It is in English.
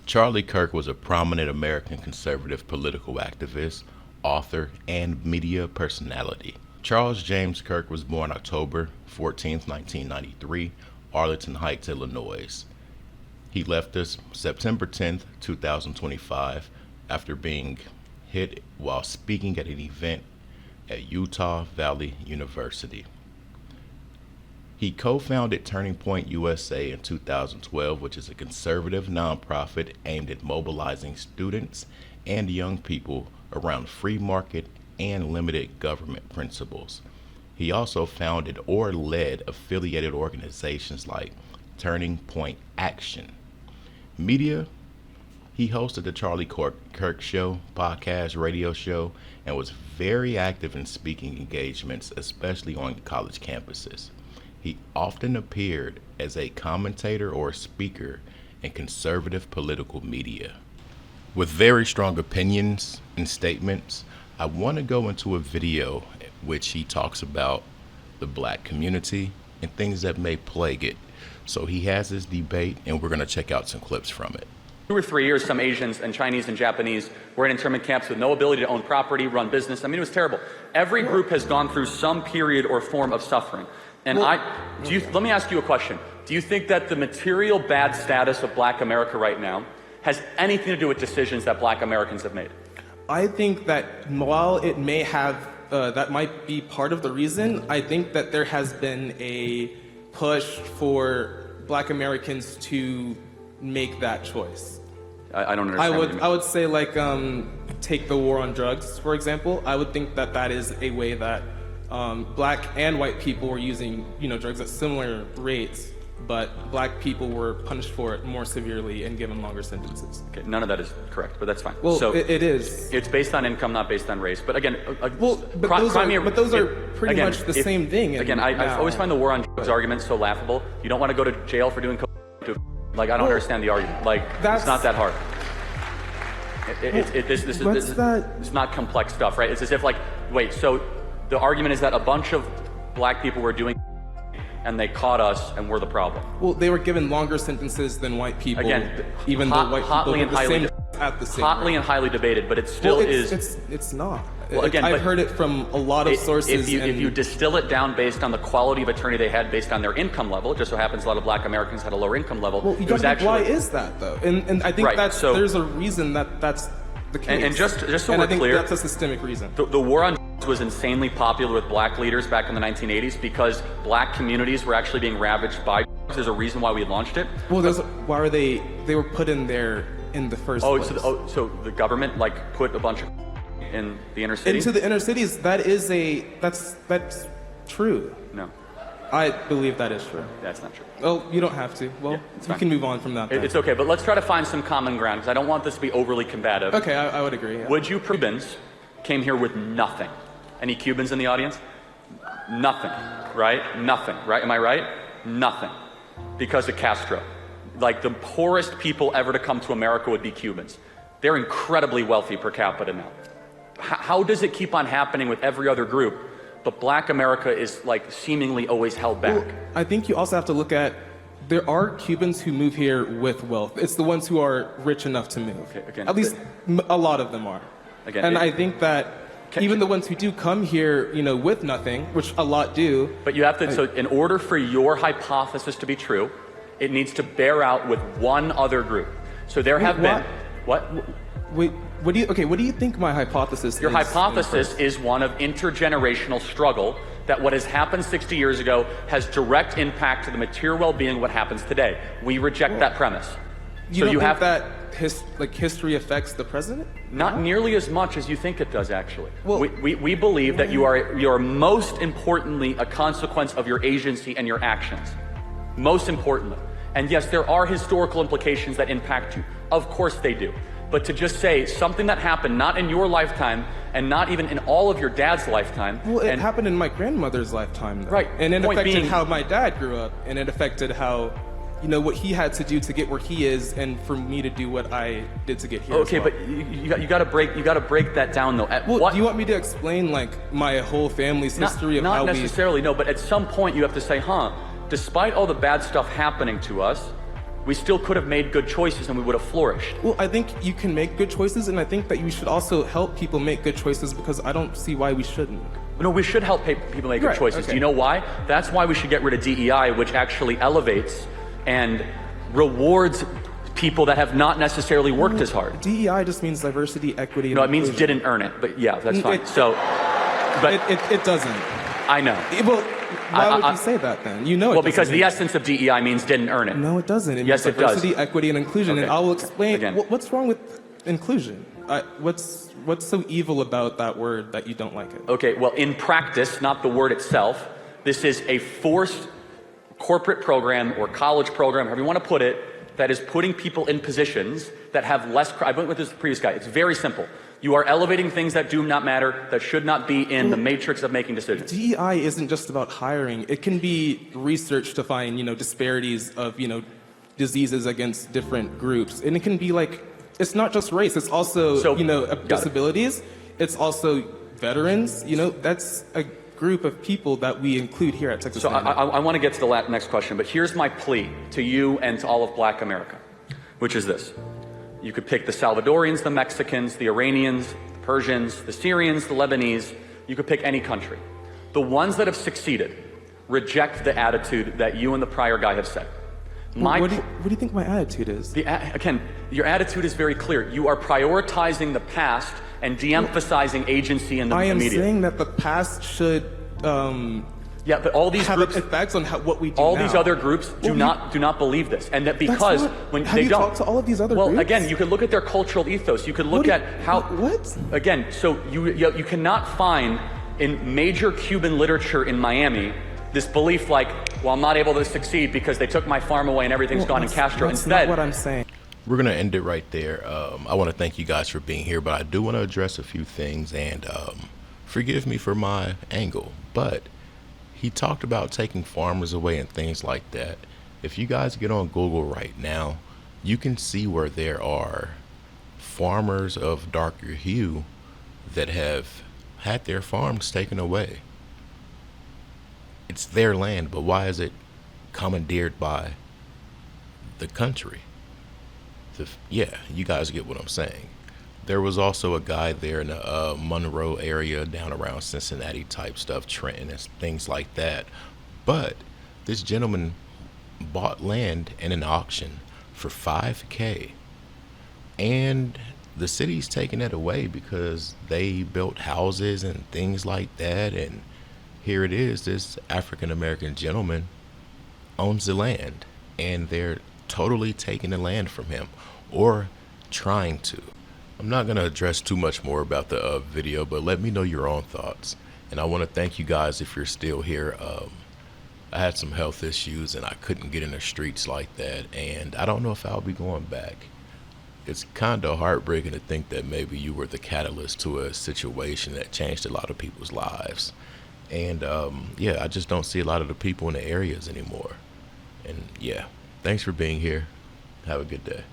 Charlie Kirk was a prominent American conservative political activist, author, and media personality. Charles James Kirk was born October 14, 1993, Arlington Heights, Illinois. He left us September 10, 2025, after being hit while speaking at an event at Utah Valley University. He co-founded Turning Point USA in 2012, which is a conservative nonprofit aimed at mobilizing students and young people around free market and limited government principles. He also founded or led affiliated organizations like Turning Point Action. Media, he hosted the Charlie Kirk Show, podcast, radio show, and was very active in speaking engagements, especially on college campuses. He often appeared as a commentator or speaker in conservative political media. With very strong opinions and statements, I want to go into a video in which he talks about the black community and things that may plague it. So he has this debate, and we're going to check out some clips from it. 2 or 3 years, some Asians and Chinese and Japanese were in internment camps with no ability to own property, run business. I mean, it was terrible. Every group has gone through some period or form of suffering. And let me ask you a question. Do you think that the material bad status of black America right now has anything to do with decisions that black Americans have made? I think that while it may have, that might be part of the reason, I think that there has been a push for black Americans to make that choice. I don't understand. I would say, like, take the war on drugs, for example. I would think that that is a way that black and white people were using, drugs at similar rates, but black people were punished for it more severely and given longer sentences. Okay, none of that is correct, but that's fine. Well, so it is. It's based on income, not based on race. But again, but those are pretty much the same thing. I always find the war on drugs argument so laughable. You don't want to go to jail for doing cocaine. Like, I don't understand the argument. Like, it's not that hard. This is not complex stuff, right? It's as if, like, wait, so the argument is that a bunch of black people were doing and they caught us and we're the problem. Well, they were given longer sentences than white people. Again, even though white people did the same at the same hotly rate. And highly debated, but it still is. It's not. Well, again, I've heard it from a lot of sources. If you distill it down based on the quality of attorney they had, based on their income level, it just so happens a lot of black Americans had a lower income level. Well, you gotta think, why is that though? And I think there's a reason that's the case. And just so and we're I think clear, that's a systemic reason. The war on drugs was insanely popular with black leaders back in the 1980s because black communities were actually being ravaged by drugs. There's a reason why we launched it. Well, why were they were put in there in the first place? So the government put a bunch of in the inner city? Into the inner cities. That's true. No. I believe that is true. That's not true. Oh, you don't have to. Well, you can move on from that. It's okay, but let's try to find some common ground because I don't want this to be overly combative. Okay, I would agree. Yeah. Would you Cubans came here with nothing? Any Cubans in the audience? Nothing, right? Nothing, right? Am I right? Nothing. Because of Castro. Like, the poorest people ever to come to America would be Cubans. They're incredibly wealthy per capita now. How does it keep on happening with every other group, but black America is seemingly always held back? Well, I think you also have to look at, there are Cubans who move here with wealth. It's the ones who are rich enough to move. Okay, again, at least a lot of them are. Again, and I think that even the ones who do come here, with nothing, which a lot do. But you have to, so in order for your hypothesis to be true, it needs to bear out with one other group. So there have been, what? Wait, what do you think my hypothesis is? Your hypothesis is one of intergenerational struggle, that what has happened 60 years ago has direct impact to the material well-being of what happens today. We reject that premise. You don't think that history affects the president? Not nearly as much as you think it does, actually. Well, we believe that you are most importantly a consequence of your agency and your actions. Most importantly. And yes, there are historical implications that impact you. Of course they do. But to just say something that happened not in your lifetime and not even in all of your dad's lifetime. Well, it happened in my grandmother's lifetime, though. Right. And it affected how my dad grew up, and it affected how, what he had to do to get where he is, and for me to do what I did to get here. Okay, but you got to break that down though. Do you want me to explain my whole family's history of how we? Not necessarily, no. But at some point you have to say, despite all the bad stuff happening to us, We still could have made good choices and we would have flourished. Well, I think you can make good choices, and I think that you should also help people make good choices, because I don't see why we shouldn't. No, we should help people make good Right, choices. okay. Do you know why? That's why we should get rid of DEI, which actually elevates and rewards people that have not necessarily worked as hard. DEI just means diversity, equity, and No, it means inclusion. didn't earn it, but yeah, that's fine. It- But It doesn't. I know. Well, why would I- you say that then? You know it Well, because doesn't the mean- essence of DEI means didn't earn it. No, it doesn't. It Yes, means it does. diversity, equity, and inclusion. Okay. And I will explain Again. what's wrong with inclusion. What's so evil about that word that you don't like it? Okay, well, in practice, not the word itself, this is a forced corporate program or college program, however you want to put it, that is putting people in positions that have less. I went with this previous guy. It's very simple. You are elevating things that do not matter, that should not be in the matrix of making decisions. DEI isn't just about hiring. It can be research to find, disparities of, diseases against different groups. And it can be like, it's not just race. It's also, Got it. disabilities. It's also veterans. That's a group of people that we include here at Texas So A&M. I want to get to the next question, but here's my plea to you and to all of Black America, which is this. You could pick the Salvadorians, the Mexicans, the Iranians, the Persians, the Syrians, the Lebanese. You could pick any country. The ones that have succeeded reject the attitude that you and the prior guy have said. What do you think my attitude is? Again, your attitude is very clear. You are prioritizing the past and de-emphasizing agency in the I am media. saying that the past should Yeah, but all these have groups, effects on what we do all now. these other groups do not believe this, and that because when have they you don't. talked to all of these other well, groups? again, you can look at their cultural ethos. You can look at how. What? Again, so you cannot find in major Cuban literature in Miami this belief like, well, I'm not able to succeed because they took my farm away and everything's gone in Castro. That's Instead, not what I'm saying. We're going to end it right there. I want to thank you guys for being here, but I do want to address a few things, and forgive me for my angle, but he talked about taking farmers away and things like that. If you guys get on Google right now, you can see where there are farmers of darker hue that have had their farms taken away. It's their land, but why is it commandeered by the country? Yeah, you guys get what I'm saying. There was also a guy there in the Monroe area, down around Cincinnati type stuff, Trenton and things like that. But this gentleman bought land in an auction for $5,000, and the city's taking it away because they built houses and things like that. And here it is, this African American gentleman owns the land, and they're totally taking the land from him, or trying to. I'm not going to address too much more about the video, but let me know your own thoughts. And I want to thank you guys if you're still here. I had some health issues and I couldn't get in the streets like that, and I don't know if I'll be going back. It's kind of heartbreaking to think that maybe you were the catalyst to a situation that changed a lot of people's lives. And yeah, I just don't see a lot of the people in the areas anymore. And yeah, thanks for being here. Have a good day.